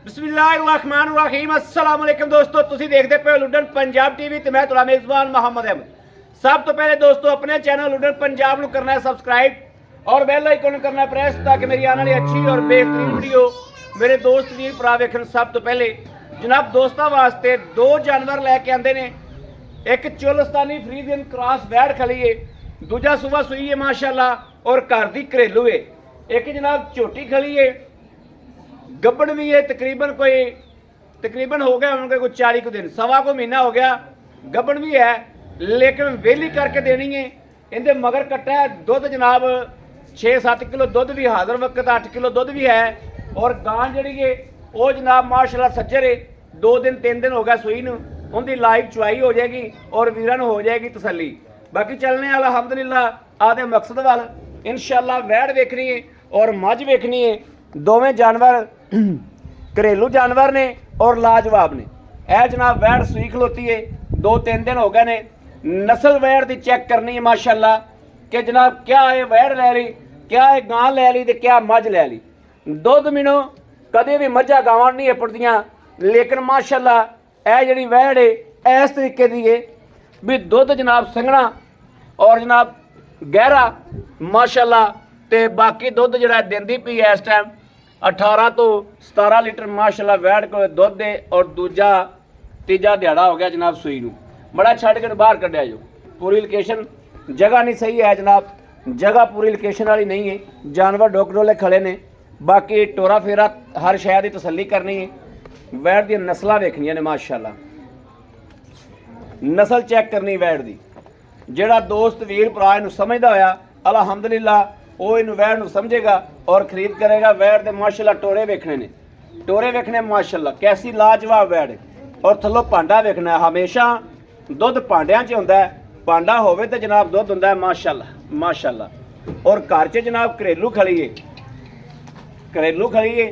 बिस्मिल्लाहिर्रहमानिर्रहीम अस्सलाम वालेकुम दोस्तों, तुसी देखते पे लुडन पंजाब टीवी ते मैं तुहाडा मेज़बान मोहम्मद अहमद। सब तो पहले दोस्तों अपने चैनल लुडन पंजाब नूं करना है सब्सक्राइब और बेल आइकन करना है प्रेस ताकि मेरी आने वाली अच्छी और बेहतरीन वीडियो मेरे दोस्त वीर भरा वेखण। सब तो पहले जनाब दोस्तों वास्ते दो जानवर लैके आंदे ने। एक चोलस्तानी फ्रीजियन क्रॉस बैड खली है, दूजा सुबह सुई है माशाल्लाह और घर दी घरेलू है। एक जनाब झोटी खली है, गब्बड़ भी है, तकरीबन हो गया उनके कुछ 40 को दिन, सवा को महीना हो गया। गब्बड़ भी है लेकिन वेली करके देनी है। इनके मगर कट्टा है दुध जनाब 6-7 किलो दुध भी हाजिर वक्त, 8 किलो दुध भी है। और गां जी है वो जनाब माशाल्लाह सज्जर है, 2 दिन 3 दिन हो गया सुई नूं, उनकी लाइव चुआई हो जाएगी और वीरन हो जाएगी तसली। बाकी चलने वाला अलहमदुलिल्लाह आदे मकसद वाल इंशाअल्लाह वैड़ वेखनी है और मझ वेखनी है। दोवें जानवर घरेलू जानवर ने और लाजवाब ने। यह जनाब वैड़ सुई खलोती है, 2-3 दिन हो गए ने। नस्ल वैड़ की चेक करनी है माशाल्लाह कि जनाब क्या है वैड़ लै ली, क्या है गां लै ली, क्या मझ लै ली। दुध मिनो कदे भी मझा गावां नहीं अपड़दियां, लेकिन माशाल्लाह यह जी वैड़ है इस तरीके की है भी दुध जनाब संघना और जनाब गहरा माशाल्लाह। ते बाकी दुध जरा देंदी पई है इस टाइम 18 तो 17 लीटर माशाल्लाह वैड़ को दुध है। और दूजा तीजा दिहाड़ा हो गया जनाब सुई नूं। बड़ा छड़ के बाहर कढ़िया जो पूरी लोकेशन जगह नहीं सही है जनाब, जगह पूरी लोकेशन वाली नहीं है। जानवर डोक डोले खड़े ने। बाकी टोरा फेरा हर शहर की तसली करनी है। वैड़ दी नस्लां वेखनियां ने माशाल्लाह, नस्ल चेक करनी वैड़ दी। जेड़ा दोस्त वीर भरा इनू समझदा होया अलहमदुलिल्लाह वो इन वैड़ नूं समझेगा और खरीद करेगा। वैड़ दे माशाल्लाह टोरे वेखने ने, टोरे वेखने माशाल्लाह कैसी लाजवाब वैड़। और थल्लों भांडा वेखना है। हमेशा दुध भांडियां च हुंदा है, भांडा होवे ते जनाब दुध हुंदा है माशाल्लाह माशाल्लाह। और घर च जनाब घरेलू खड़ी है, घरेलू खड़ी है,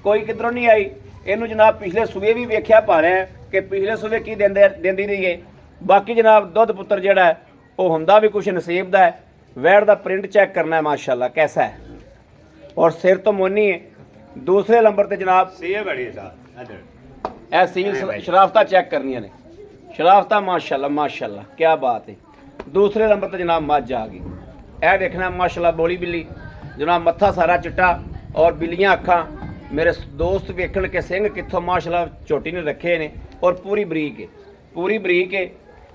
कोई किधरों नहीं आई। इनू जनाब पिछले सूबे भी वेख्या पा रहे हैं कि पिछले सूबे की देंदी रही है। बाकी जनाब दुध पुत्र जेड़ा है वो हुंदा भी कुछ नसीब दा है। वैड़ दा प्रिंट चेक करना है माशाल्लाह कैसा है। और सिर तो मोनी है। दूसरे नंबर ते जनाब ए सील शराफता चेक करनियां ने, शराफता माशाल्लाह माशाल्लाह क्या बात है। दूसरे नंबर ते जनाब मझ आ गई। यह देखना माशाल्लाह बोली बिल्ली जनाब, मत्था सारा चिट्टा और बिल्लियां अखां। मेरे दोस्त वेखण के सिंह कित्थों माशाल्लाह चोटी ने रखे ने और पूरी बरीक है, पूरी बरीक है,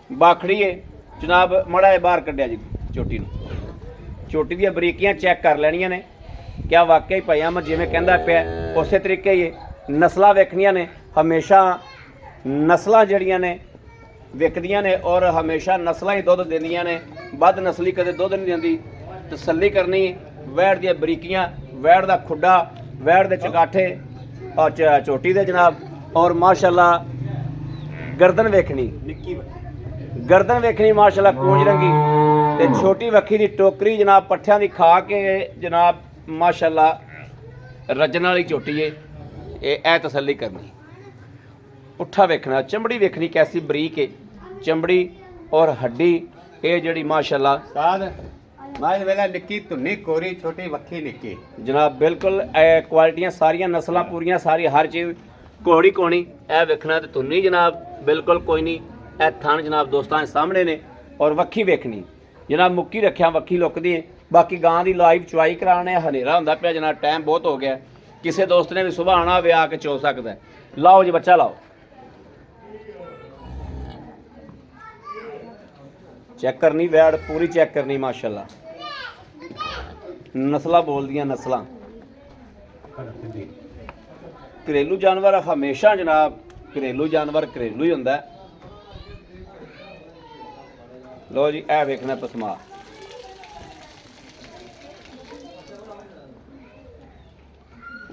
बाखड़ी है जनाब। मड़ा बाहर कढ़िया जी चोटी नूं, चोटी दी बरीकियां चेक कर लैनियां ने। क्या वाकई भाई अहमद जिवें कहंदा पिया उस तरीके ही नस्लां वेखनियां ने। हमेशा नस्लां जड़ियां ने विकदियां ने और हमेशा नस्लां ही दुध देंदियां ने। बद नस्ली कदे दुध नहीं देंदी। तसल्ली करनी वैड़ दी बरीकियां, वैड़ दा खुड्डा, वैड़ दे चगाठे और चोटी दे जनाब। और माशाल्लाह गर्दन वेखनी, गर्दन वेखनी माशाल्लाह कूंज रंगी ते छोटी वक्खी दी टोकरी जनाब पट्ठियां दी खा के जनाब माशाल्लाह रजन वाली चोटी है। ए तसल्ली करनी। पुट्ठा वेखना, चमड़ी वेखनी कैसी बरीक है चमड़ी और हड्डी ये जड़ी माशाल्लाह। निक्की धुन्नी कोरी छोटी वक्खी निक्की जनाब बिल्कुल क्वालिटियां सारियां नस्लां पूरियां सारी हर चीज़ कोड़ी कोणी। ए वेखना ते धुन्नी जनाब बिल्कुल कोई नहीं। ए थन जनाब दोस्तों के सामने ने और वक्खी वेखनी जनाब मुक्की रखिया वक्खी लुकदी है। बाकी गां की लाइव चुआई कराने हनेरा होंदा पिया जनाब, टाइम बहुत हो गया। किसी दोस्त ने भी सुबह आना होवे आके चो सकता है। लाओ जी बच्चा लाओ, चेक करनी वैड़ पूरी चेक करनी माशाल्लाह। नस्लां बोलदियां नस्लां। घरेलू जानवर हमेशा जनाब घरेलू जानवर घरेलू ही होंदा है। लो जी ए वेखना पसमा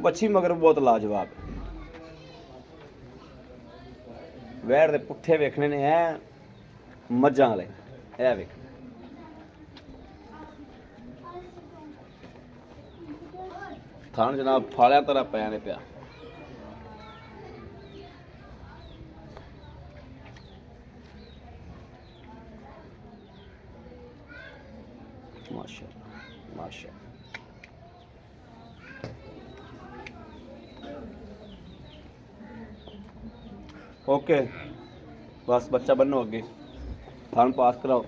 बच्छी मगर बहुत लाजवाब। वैड़ दे पुट्ठे वेखने ने है मझां वाले। ए वेख थान जनाब फालिया तरह पै ने पिया। माशाअल्लाह माशाअल्लाह। ओके बस बच्चा बनो अगे थान पास कराओ।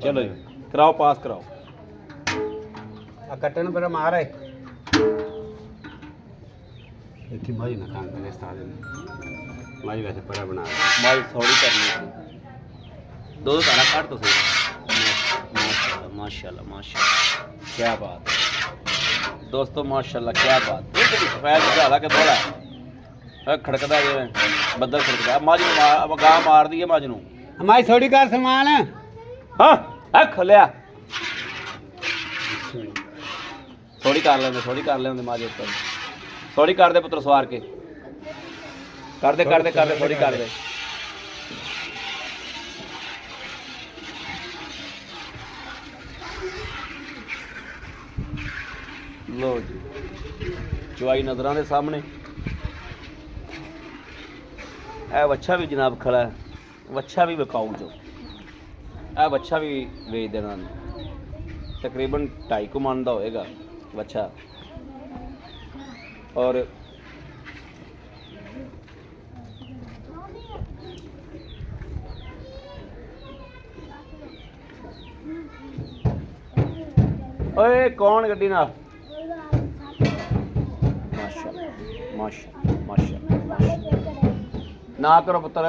चलो जी कराओ पास कराओ। कट्टन पर मार है इतनी भाई ना काम करे स्टार माई वैसे परा बना माई थोड़ी करनी दो तारा काट तो सही। माशाल्लाह माशाल्लाह क्या बात है दोस्तों माशाल्लाह क्या बात है। सफेद झाला के थोड़ा खड़कदा जिवें बदल खड़कदा मज नूं गां मार दी है मज नूं हमारी थोड़ी कार समान है हाँ है खोलिया थोड़ी कर लेंदे मज ऊपर थोड़ी कर दे पुत्र सवार के कर दे थोड़ी कर दे। लो जी चुवाई नज़रां दे सामने ए बच्चा भी जनाब खड़ा है बच्चा भी विकाऊ जो ए बच्चा भी बेच देना तकरीबन 2.5 मन का होएगा बच्चा। और ओए कौन गड्डी नाल माशाल्लाह माशाल्लाह माशाल्लाह ना करो पुत्र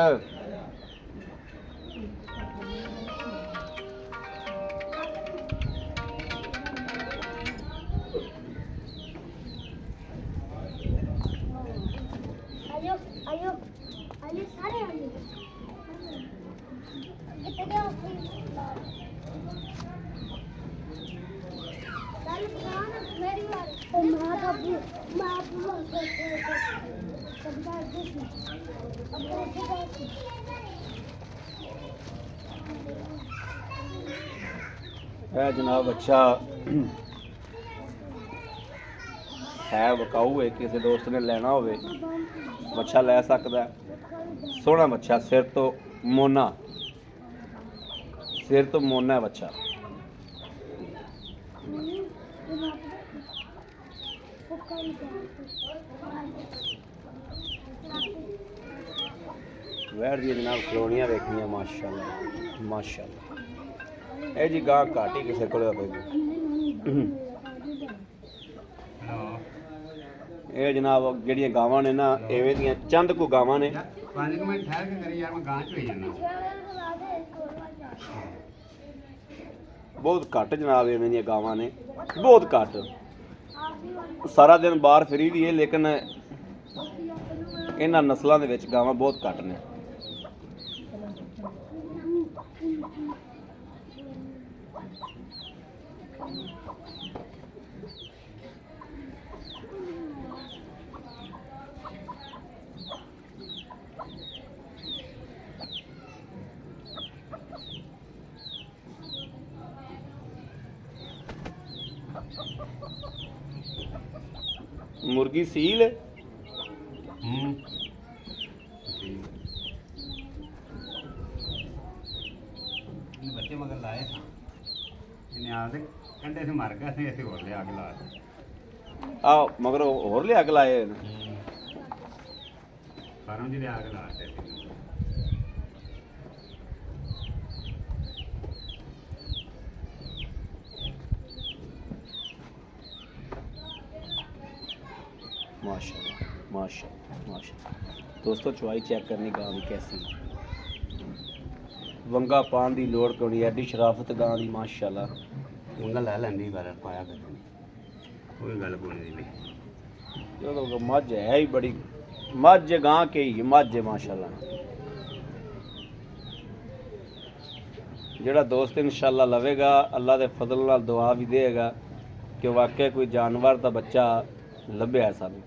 आयो सारे आयो कितने गए मेरी बार ओ मां बाबू है जनाब अच्छा है विकाऊ है किसी दोस्त ने लेना हो बच्चा लै सकता है सोहना बच्चा सिर तो मोना है बच्चा। वैर दी जनाब कलोनियां देखनियां माशाल्लाह माशाल्लाह ए जी गां घट ही किसी को ਇਹ ਜਨਾਬ ਜਿਹੜੀਆਂ ਗਾਵਾਂ ਨੇ ਨਾ ਐਵੇਂ ਦੀਆਂ ਚੰਦ ਕੋ ਗਾਵਾਂ ਨੇ 5 ਮਿੰਟ ਠਹਿਰ ਕੇ ਕਰੀ ਯਾਰ ਮੈਂ ਗਾਂ ਚ ਹੋਈ ਜਾਂਦਾ ਬਹੁਤ ਘੱਟ ਜਨਾਬ ਐਵੇਂ ਦੀਆਂ ਗਾਵਾਂ ਨੇ ਬਹੁਤ ਘੱਟ ਸਾਰਾ ਦਿਨ ਬਾਹਰ ਫਰੀ ਦੀ ਹੈ ਲੇਕਿਨ ਇਹਨਾਂ ਨਸਲਾਂ ਦੇ ਵਿੱਚ ਗਾਵਾਂ ਬਹੁਤ ਘੱਟ ਨੇ। मुर्गी सील बच्चे मगर लाए इन्हें आते कंडे से मार गए ऐसे और ले आग ला आ मगर और ले आग लाए फार्म जी ले आग ला माशाल्लाह माशाल्लाह माशाल्लाह दोस्तों चुवाई चेक करनी गां की कैसी वंगा पान की लोड़ कोनी एडी शराफत गां की माशाल्लाह उंगल लै लैंदी गल पाया कर कोई गल कोनी दी जो मझ है ही बड़ी मझ गां के ही मझ माशाल्लाह जेड़ा दोस्त इंशाल्लाह लवेगा अल्लाह के फजल नाल दुआ भी देगा कि वाकई कोई जानवर का बच्चा लभ्या है सानू।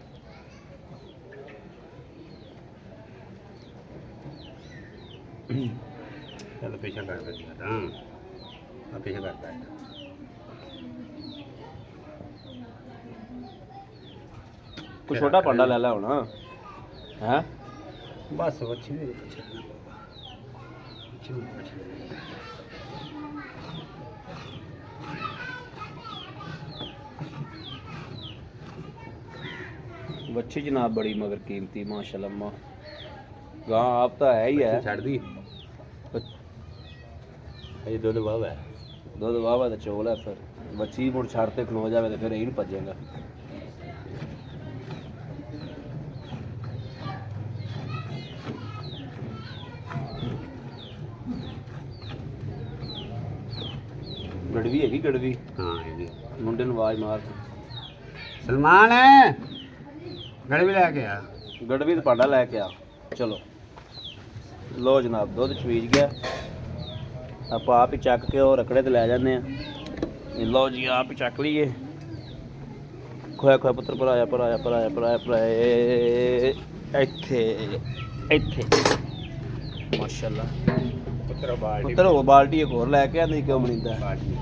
चल पीछे कर दिया हां अब पीछे करता है कुछ छोटा पांडा ले ला होना हैं बस अच्छी नहीं बच्ची जनाब बड़ी मगर कीमती माशाल्लाह मां गां आप तो है ही है ਛੱਡ ਦੀ ਇਹ ਦੁੱਧ ਵਾਹ ਹੈ दुध वाह तो चोल है फिर बच्ची मुड़ छड़ते खलो जाए तो फिर यही भजेगा गड़वी है गड़वी ਹਾਂ ਇਹ ਜੀ मुंडे नूं आवाज मार ਸਲਮਾਨ ਗੜ ਵੀ ਲੈ ਕੇ ਆ गड़वी तो भांडा लैके आ चलो लो जनाब दुध चवीज गया आप ही चक के और रकड़े ते लै जाने लो जी आप ही चक लीए खोया खोया पुत्र भराया भराया भराया भराया भराए इत्थे इत्थे माशाल्लाह ਪੁੱਤਰ ਬਾਲਟੀ पुत्र हो बाल्टी एक होर लैके आंदी क्यों मनींदा ਬਾਲਟੀ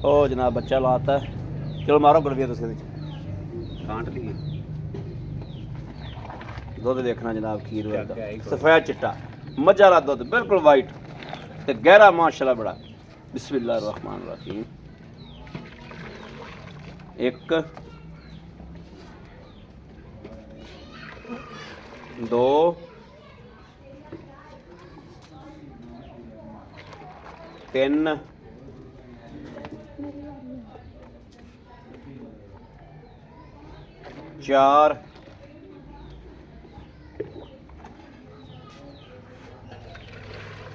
ओ जनाब बच्चा लाता चलो मारो गड़विया तुसीं इहदे च ਕਾਂਟ ਲਈ दुध देखना जनाब खीर क्या वर्गा क्या है? सफेद चिट्टा मजा वाला दुध बिल्कुल वाइट ते गहरा माशाल्लाह बड़ा बिस्मिल्लाह रहमान रहीम एक दो तीन चार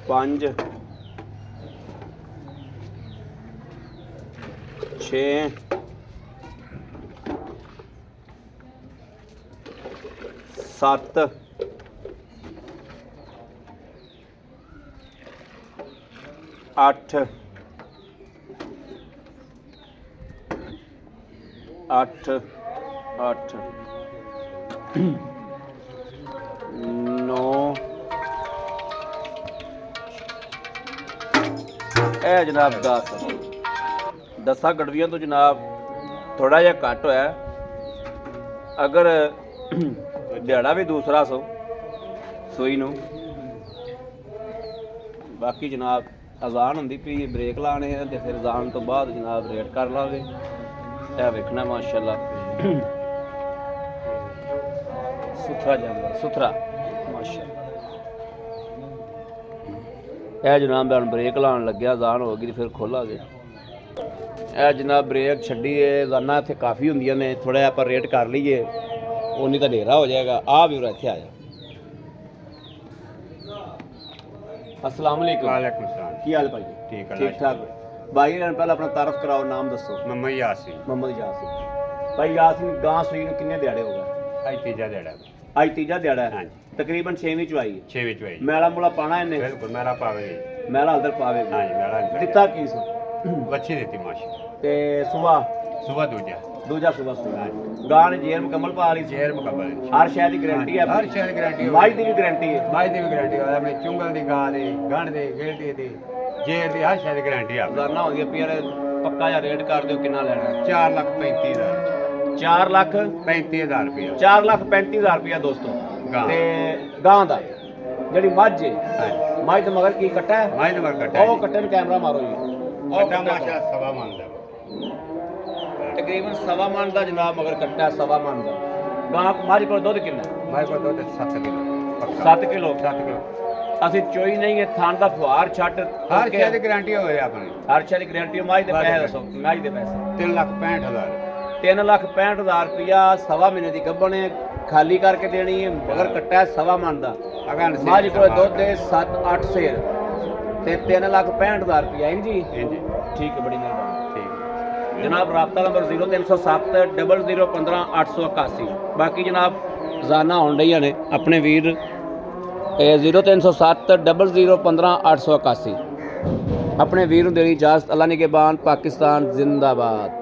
पांच छे सत्त अठ अठ अठ नौ ਇਹ ਜਨਾਬ 10 ਗੜਵੀਆਂ ਤੋਂ ਜਨਾਬ ਥੋੜਾ ਜਿਹਾ ਘੱਟ ਹੋਇਆ ਅਗਰ ਦਿਹਾੜਾ ਵੀ ਦੂਸਰਾ ਸੂਈ ਨੂੰ ਬਾਕੀ ਜਨਾਬ ਅਜ਼ਾਨ ਹੁੰਦੀ ਪਈ ਬ੍ਰੇਕ ਲਾਣੇ ਆ ਤੇ ਫਿਰ ਅਜ਼ਾਨ ਤੋਂ ਬਾਅਦ ਜਨਾਬ ਰੇਟ ਕਰ ਲਾਂਗੇ ਇਹ ਵੇਖਣਾ ਮਾਸ਼ਾਅੱਲਾ ਸੁਥਰਾ ਜਾਨਵਰ ਸੁਥਰਾ ਮਾਸ਼ਾਅੱਲਾ ਇਹ ਜਨਾਬ ਹੁਣ ਬ੍ਰੇਕ ਲਾਉਣ ਲੱਗਿਆ ਅਜ਼ਾਨ ਹੋ ਗਈ ਤੇ ਫਿਰ ਖੋਲਾਂਗੇ ਇਹ ਜਨਾਬ ਬ੍ਰੇਕ ਛੱਡੀ ਏ ਜ਼ਾਨਾ ਇੱਥੇ ਕਾਫੀ ਹੁੰਦੀਆਂ ਨੇ ਥੋੜਾ ਜਿਹਾ ਆਪਾਂ ਰੇਟ ਕਰ ਲਈਏ ਉਨੀ ਤਾਂ ਢੇਰਾ ਹੋ ਜਾਏਗਾ ਆ ਵੀ ਇੱਥੇ ਆ ਜਾ अस्सलाम वालेकुम ਵਾਲੇਕੁਮ ਸਲਾਮ की हाल भाई ठीक है ठीक ठाक भाई ने पहले अपना तारफ कराओ नाम दसो ਮੰਮਾ ਯਾਸੀ मोहम्मद यासिन भाई यासिन गां सूई ਨੂੰ ਕਿੰਨੇ ਦਿਹਾੜੇ ਹੋ ਗਏ ਅੱਜ ਤੀਜਾ ਦੇੜਾ ਅੱਜ ਤੀਜਾ ਦਿਹਾੜਾ ਹੈ ਹਾਂਜੀ ਤਕਰੀਬਨ 6ਵੀਂ ਚ ਆਈ ਹੈ 6 ਵਿੱਚ ਹੋਈ ਮੈਲਾ ਮੁਲਾ ਪਾਣਾ ਇਹਨੇ ਬਿਲਕੁਲ ਮੇਰਾ ਪਾਵੇ ਮੈਲਾ ਅੰਦਰ ਪਾਵੇਗੀ ਹਾਂਜੀ ਮੇਰਾ ਦਿੱਤਾ ਕੀ ਸੀ ਬੱਚੀ ਦਿੱਤੀ ਮਾਸ਼ਾ ਤੇ ਸਵੇਰ ਸਵੇਰ ਦੂਜਾ ਦੂਜਾ ਸਵੇਰ ਗਾਂ ਨੇ ਜੇਰ ਮੁਕੰਮਲ ਪਾ ਲਈ ਜੇਰ ਮੁਕੰਮਲ ਹਰ ਸ਼ੈ ਦੀ ਗਾਰੰਟੀ ਹੈ ਹਰ ਸ਼ਹਿਰ ਗਾਰੰਟੀ ਮਾਈ ਦੀ ਵੀ ਗਾਰੰਟੀ ਹੈ ਮਾਈ ਦੀ ਵੀ ਗਾਰੰਟੀ ਹੈ ਆਪਣੇ ਚੁੰਗਲ ਦੀ ਗਾਂ ਦੀ ਗੰਢ ਦੀ ਗਿਲਟੀ ਦੀ ਜੇਰ ਦੀ ਹਰ ਸ਼ਹਿਰ ਦੀ ਗਾਰੰਟੀ ਆ ਰੋਜ਼ਾਨਾ ਹੁੰਦੀ ਹੈ ਪੀਰ ਪੱਕਾ ਜਿਹਾ ਰੇਟ ਕਰ ਦਿਓ ਕਿੰਨਾ ਲੈਣਾ 4,35,000 4 ਲੱਖ 35,000 ਰੁਪਏ 4,35,000 ਰੁਪਇਆ ਦੋਸਤੋ ਗਾਂ। ਤੇ ਗਾਂ ਦਾ ਜਿਹੜੀ ਮੱਝ ਹੈ ਹਾਂਜੀ ਮੱਝ ਦੇ ਮਗਰ ਕੀ ਕੱਟਾ ਹੈ ਮਾਈ ਨੰਬਰ ਕੱਟਾ ਉਹ ਕੱਟੇ ਨੂੰ ਕੈਮਰਾ ਮਾਰੋ ਜੀ ਉਹ ਕੱਟਾ ਕੱਟਾ ਮਾਸ਼ਾ ਸਵਾ ਮੰਨਦਾ ਤਕਰੀਬਨ ਸਵਾ ਮਣ ਦਾ ਜਨਾਬ ਮਗਰ ਕੱਟਾ ਹੈ, ਸਵਾ ਮਣ ਦਾ ਗਾਂ ਮੱਝ ਕੋਲ ਦੁੱਧ ਕਿੰਨਾ ਮਾਈ ਕੋਲ ਦੁੱਧ 7 ਕਿਲੋ 7 ਕਿਲੋ 7 ਕਿਲੋ ਅਸੀਂ ਚੋਈ ਨਹੀਂ ਹੈ ਥਾਂ ਦਾ ਫੁਹਾਰ ਛੱਡ ਹਰ ਸ਼ਹਿਰ ਦੀ ਗਾਰੰਟੀ ਹੋਵੇ ਆਪਣੀ ਹਰ ਸ਼ੈ ਦੀ ਗਾਰੰਟੀ ਮੱਝ ਦੇ ਪੈਸੇ ਦੱਸੋ ਮੱਝ ਦੇ ਪੈਸੇ 3,65,000 3,65,000 ਰੁਪਇਆ ਸਵਾ ਮਹੀਨੇ ਦੀ ਗੱਭਣ ਹੈ ਖਾਲੀ ਕਰਕੇ ਦੇਣੀ ਹੈ ਮਗਰ ਕੱਟਾ ਹੈ ਸਵਾ ਮਣ ਦਾ ਅਗਾਂ ਮੱਝ ਕੋਲ ਦੁੱਧ ਦੇ 7-8 ਸੇਰ ਤੇ 3,65,000 ਰੁਪਇਆ ਜੀ ਜੀ ਠੀਕ ਹੈ ਬੜੀ ਮਿਹਰਬਾਨੀ ਠੀਕ जनाब रबता नंबर 0307 0015 881 बाकी जनाब जाना होन रही ने अपने वीर 0307 0015 881 अपने वीर देनी इजाजत अल्लाह निगहबान पाकिस्तान जिंदाबाद।